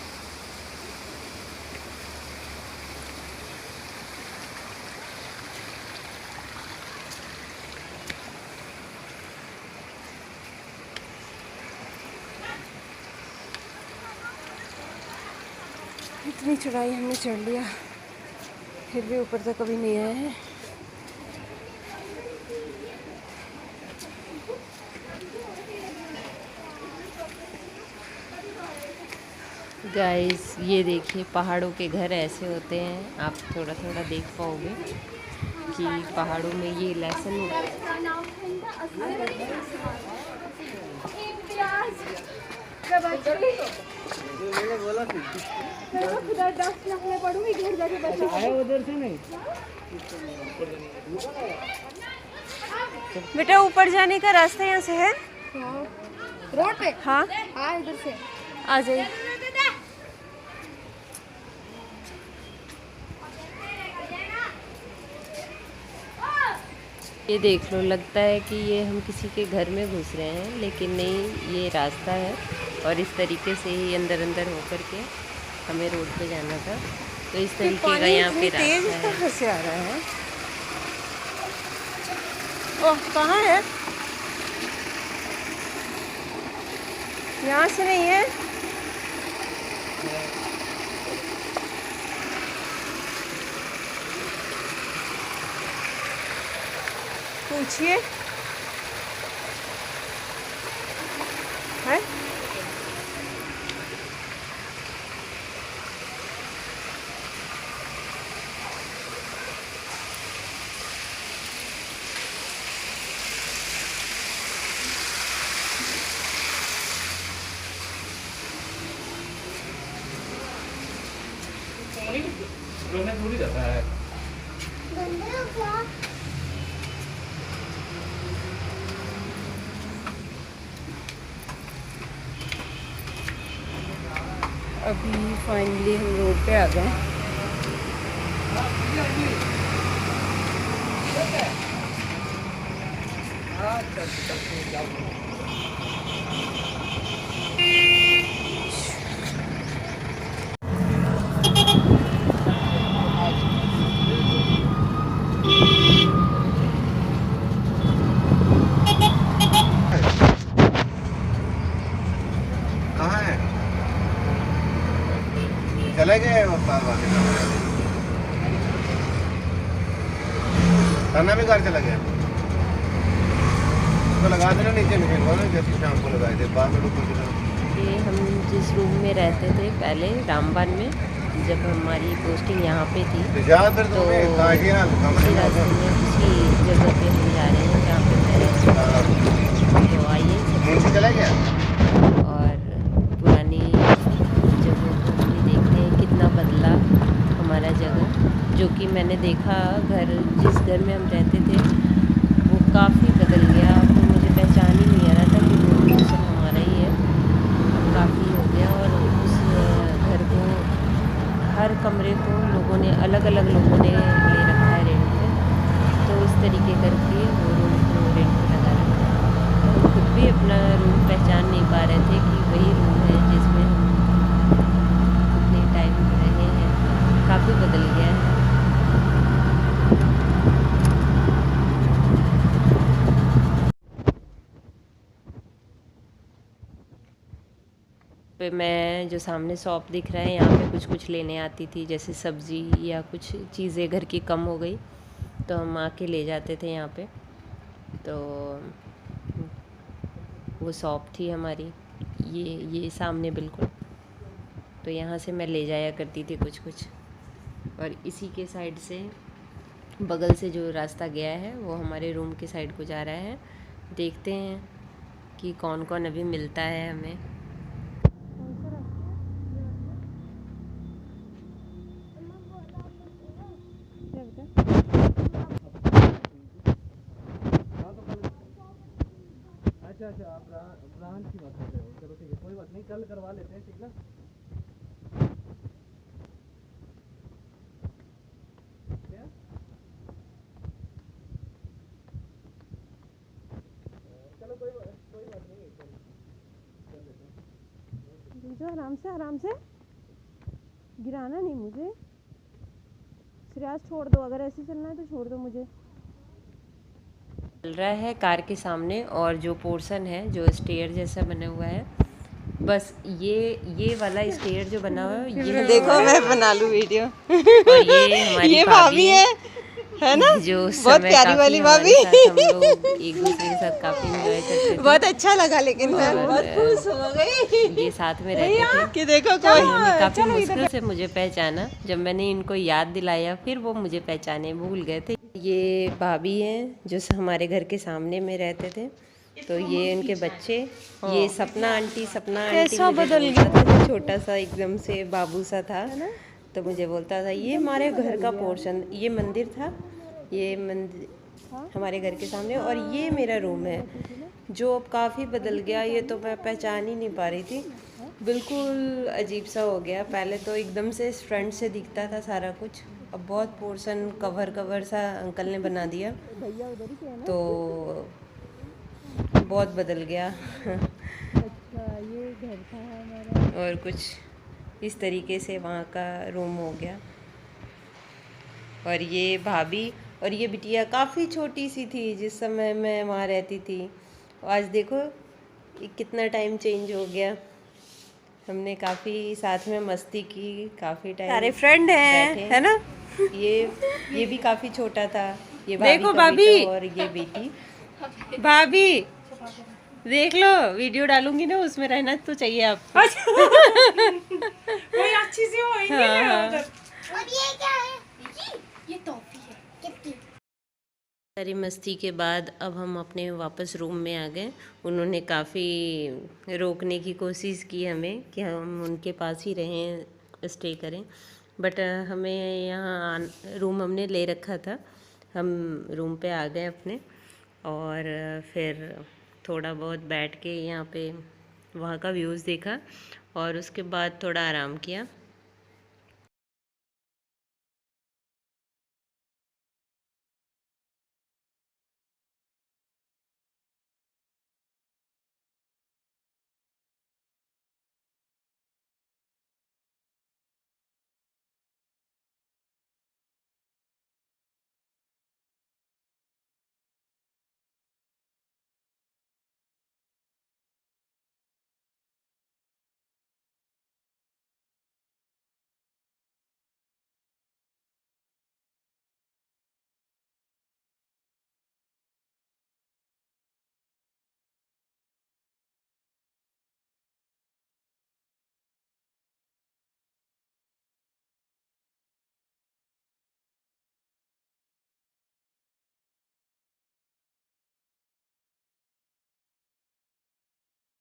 इतनी चढ़ाई हमने चढ़ लिया, फिर भी ऊपर तक कभी नहीं आए हैं। गाइस ये देखिए, पहाड़ों के घर ऐसे होते हैं, आप थोड़ा थोड़ा देख पाओगे कि पहाड़ों में ये लेसन बेटा ऊपर जाने का रास्ता यहाँ से है, रोड पे। हाँ हाँ इधर से आ जाइए। ये देख लो, लगता है कि ये हम किसी के घर में घुस रहे हैं, लेकिन नहीं, ये रास्ता है और इस तरीके से ही अंदर अंदर होकर के हमें रोड पे जाना था। तो इस तरीके का यहाँ पे तेज रास्ता है। कहाँ से आ रहा है? ओह कहाँ है? यहाँ से नहीं है। पूछिए, है? रोने थोड़ी जाता है। गंदे हो क्या? अभी फाइनली हम रोड पे आ गए। कहाँ है? चले गए वो बार बार खाना भी घर चला गया। तो लगा देना नीचे में जैसे शाम को लगाए थे बाद में ऊपर की ये हम जिस रूम में रहते थे पहले रामबन में, जब हमारी पोस्टिंग यहाँ पे थी, तो उसी रास्ते में उसी जगह पे हम जा रहे हैं जहाँ पे मैं रहती हूँ। तो आइए चला गया और पुरानी जगह को भी देखते हैं कितना बदला हमारा जगह। जो कि मैंने देखा घर, जिस घर में हम रहते थे वो काफ़ी बदल गया। अब तो मुझे पहचान ही नहीं आ रहा था कि वो पोर्शन हमारा ही है। काफ़ी हो गया और उस घर को, हर कमरे को लोगों ने अलग अलग लोगों ने ले रखा है रेंट पे। तो इस तरीके करके वो रूम को रेंट पे लगा रखा है। तो हम खुद भी अपना रूम पहचान नहीं पा रहे थे कि वही रूम है जिसमें हम इतने टाइम रहे हैं। काफ़ी बदल गया है। पे मैं जो सामने शॉप दिख रहा है यहाँ पे कुछ कुछ लेने आती थी, जैसे सब्ज़ी या कुछ चीज़ें घर की कम हो गई तो हम आके ले जाते थे यहाँ पे। तो वो शॉप थी हमारी, ये सामने बिल्कुल। तो यहाँ से मैं ले जाया करती थी कुछ कुछ। और इसी के साइड से बगल से जो रास्ता गया है वो हमारे रूम के साइड को जा रहा है। देखते हैं कि कौन कौन अभी मिलता है हमें। अच्छा आप ब्रांच की बात कर रहे हो। चलो ठीक है, कोई बात नहीं, कल करवा लेते हैं, ठीक ना। चलो कोई बात नहीं, आराम से गिराना नहीं मुझे। श्रेयास छोड़ दो, अगर ऐसे चलना है तो छोड़ दो मुझे। चल रहा है कार के सामने, और जो पोर्शन है जो स्टेयर जैसा बना हुआ है, बस ये वाला स्टेयर जो बना हुआ है ये देखो मैं बना लूं वीडियो। और ये हमारी ये भाभी है ना, जो बहुत प्यारी वाली भाभी। हम लोग एक दूसरे के साथ काफी एंजॉय करते थे। बहुत अच्छा लगा, लेकिन मैं और बहुत खुश हो गई ये साथ में रहते थे कि देखो इन्होंने काफी मुश्किल से मुझे पहचाना। जब मैंने इनको याद दिलाया फिर वो मुझे पहचाने भूल गए थे। ये भाभी हैं जो हमारे घर के सामने में रहते थे। तो ये उनके बच्चे, ये सपना आंटी कैसा बदल बोलता था, छोटा सा एकदम से बाबू सा था। तो मुझे बोलता था ये हमारे घर का पोर्शन, ये मंदिर था, ये मंदिर हमारे घर के सामने, और ये मेरा रूम है जो अब काफ़ी बदल गया। ये तो मैं पहचान ही नहीं पा रही थी, बिल्कुल अजीब सा हो गया। पहले तो एकदम से फ्रंट से दिखता था सारा कुछ, अब बहुत पोर्शन कवर सा अंकल ने बना दिया, तो बहुत बदल गया। अच्छा ये घर था हमारा। और कुछ इस तरीके से वहाँ का रूम हो गया। और ये भाभी और ये बिटिया काफ़ी छोटी सी थी जिस समय मैं वहाँ रहती थी। आज देखो कितना टाइम चेंज हो गया। हमने काफ़ी साथ में मस्ती की, काफ़ी टाइम सारे फ्रेंड हैं, है ना। ये भी काफ़ी छोटा था। ये देखो भाभी का भाभी। बेटा और ये बेटी। भाभी देख लो, वीडियो डालूंगी ना, उसमें रहना तो चाहिए आपको। कोई अच्छी सी हो। हाँ। और ये क्या है? ये टॉफी है कितनी। सारी मस्ती के बाद अब हम अपने वापस रूम में आ गए। उन्होंने काफ़ी रोकने की कोशिश की हमें कि हम उनके पास ही रहें, स्टे करें, बट हमें यहाँ रूम हमने ले रखा था, हम रूम पे आ गए अपने, और फिर थोड़ा बहुत बैठ के यहाँ पे वहाँ का व्यूज़ देखा और उसके बाद थोड़ा आराम किया।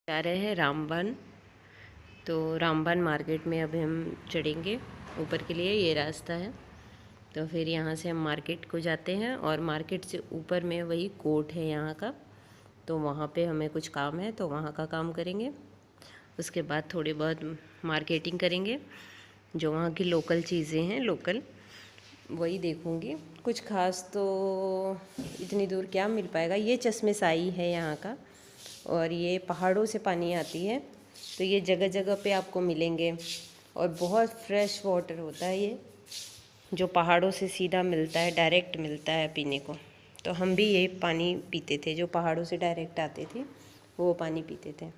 जा रहे हैं रामबन। तो रामबन मार्केट में अभी हम चढ़ेंगे ऊपर के लिए, ये रास्ता है। तो फिर यहाँ से हम मार्केट को जाते हैं और मार्केट से ऊपर में वही कोर्ट है यहाँ का, तो वहाँ पे हमें कुछ काम है तो वहाँ का काम करेंगे। उसके बाद थोड़ी बहुत मार्केटिंग करेंगे, जो वहाँ की लोकल चीज़ें हैं लोकल वही देखूँगी। कुछ खास तो इतनी दूर क्या मिल पाएगा। ये चश्मे शाही है यहाँ का, और ये पहाड़ों से पानी आती है, तो ये जगह जगह पे आपको मिलेंगे, और बहुत फ्रेश वाटर होता है ये, जो पहाड़ों से सीधा मिलता है, डायरेक्ट मिलता है पीने को। तो हम भी ये पानी पीते थे, जो पहाड़ों से डायरेक्ट आते थे वो पानी पीते थे।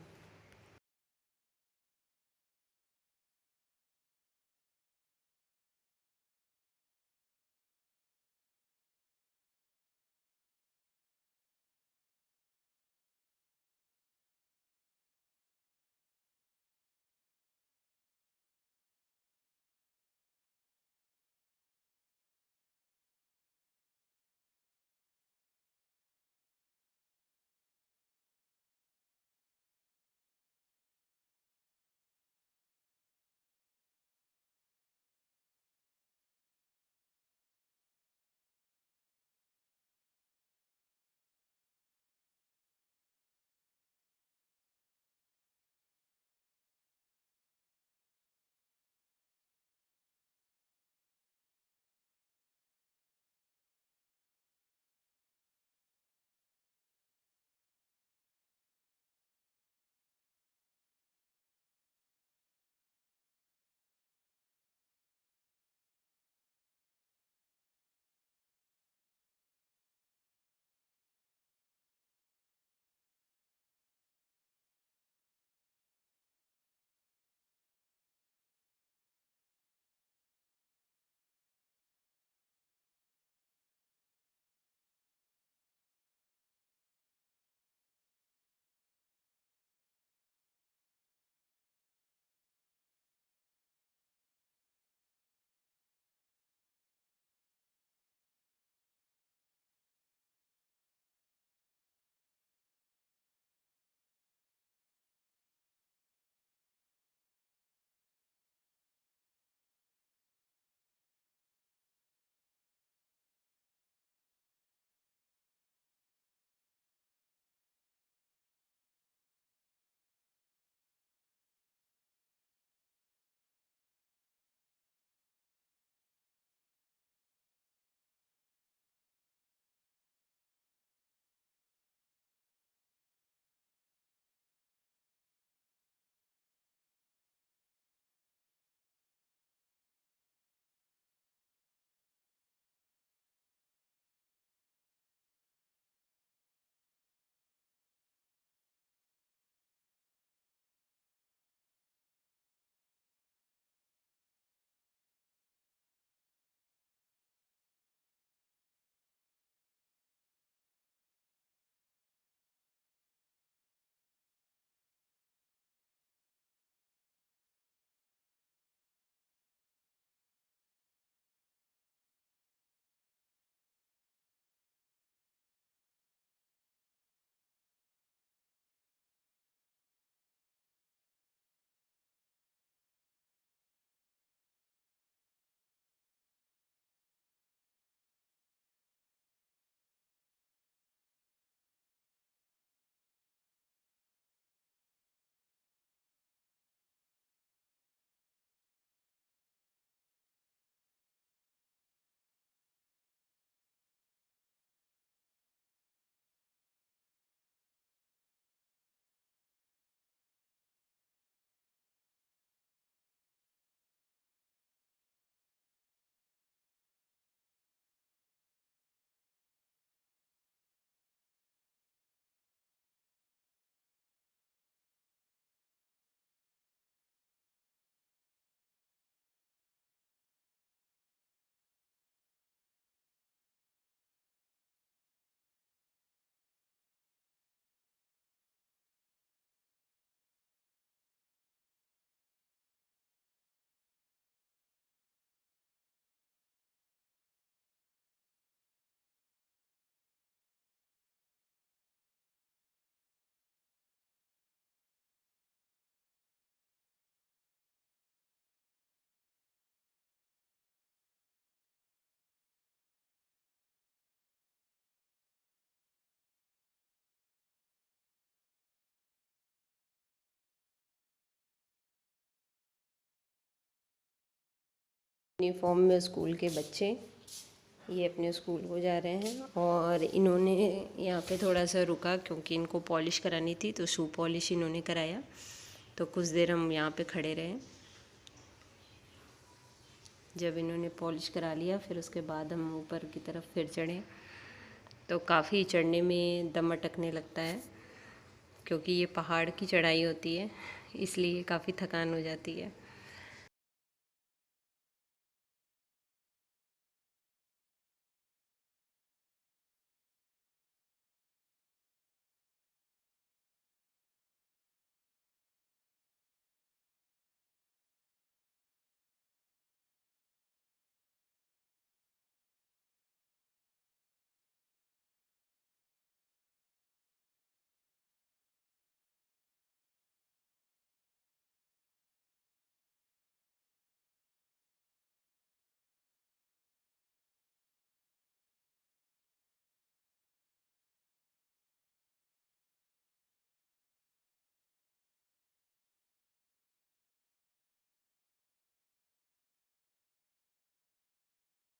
यूनिफॉर्म में स्कूल के बच्चे ये अपने स्कूल को जा रहे हैं और इन्होंने यहाँ पे थोड़ा सा रुका क्योंकि इनको पॉलिश करानी थी, तो शू पॉलिश इन्होंने कराया। तो कुछ देर हम यहाँ पे खड़े रहे। जब इन्होंने पॉलिश करा लिया फिर उसके बाद हम ऊपर की तरफ फिर चढ़े। तो काफ़ी चढ़ने में दम अटकने लगता है क्योंकि ये पहाड़ की चढ़ाई होती है, इसलिए काफ़ी थकान हो जाती है।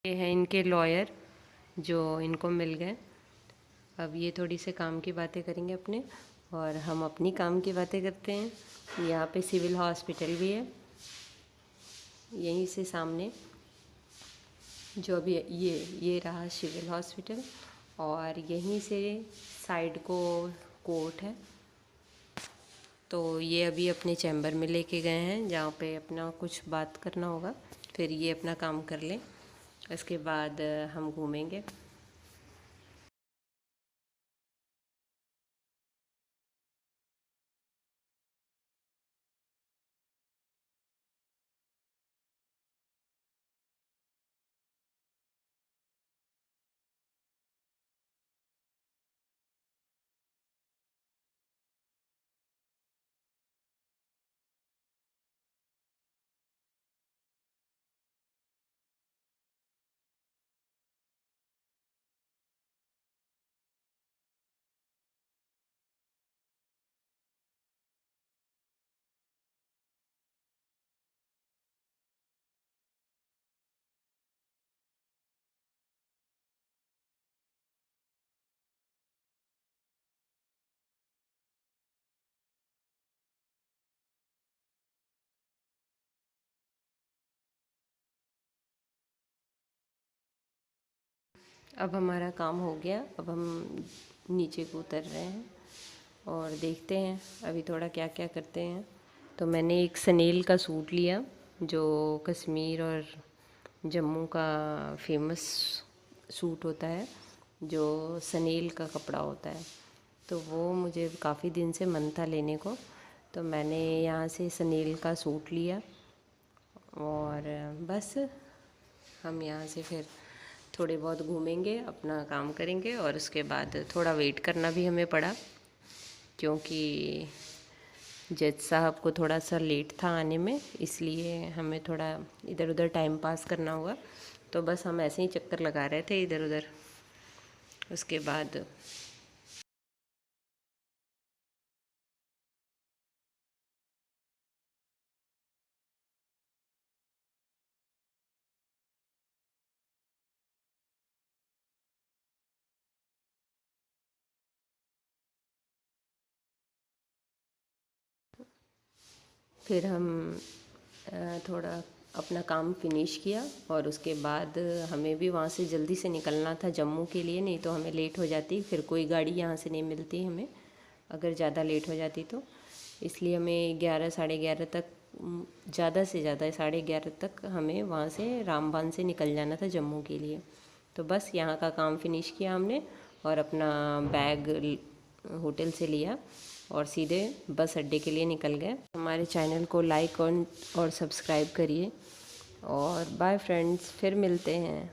ये हैं इनके लॉयर जो इनको मिल गए। अब ये थोड़ी से काम की बातें करेंगे अपने और हम अपनी काम की बातें करते हैं। यहाँ पे सिविल हॉस्पिटल भी है यहीं से सामने, जो अभी ये रहा सिविल हॉस्पिटल और यहीं से साइड को कोर्ट है। तो ये अभी अपने चैम्बर में लेके गए हैं जहाँ पे अपना कुछ बात करना होगा, फिर ये अपना काम कर लें, इसके बाद हम घूमेंगे। अब हमारा काम हो गया, अब हम नीचे को उतर रहे हैं और देखते हैं अभी थोड़ा क्या क्या करते हैं। तो मैंने एक सनेल का सूट लिया जो कश्मीर और जम्मू का फेमस सूट होता है, जो सनेल का कपड़ा होता है। तो वो मुझे काफ़ी दिन से मन था लेने को, तो मैंने यहाँ से सनेल का सूट लिया और बस हम यहाँ से फिर थोड़े बहुत घूमेंगे, अपना काम करेंगे और उसके बाद थोड़ा वेट करना भी हमें पड़ा क्योंकि जज साहब को थोड़ा सा लेट था आने में, इसलिए हमें थोड़ा इधर उधर टाइम पास करना हुआ। तो बस हम ऐसे ही चक्कर लगा रहे थे इधर उधर। उसके बाद फिर हम थोड़ा अपना काम फिनिश किया और उसके बाद हमें भी वहाँ से जल्दी से निकलना था जम्मू के लिए, नहीं तो हमें लेट हो जाती, फिर कोई गाड़ी यहाँ से नहीं मिलती हमें अगर ज़्यादा लेट हो जाती तो। इसलिए हमें 11 साढ़े 11 तक, ज़्यादा से ज़्यादा 11:30 तक हमें वहाँ से रामबान से निकल जाना था जम्मू के लिए। तो बस यहाँ का काम फिनिश किया हमने और अपना बैग होटल से लिया और सीधे बस अड्डे के लिए निकल गए। हमारे चैनल को लाइक और सब्सक्राइब करिए और बाय फ्रेंड्स, फिर मिलते हैं।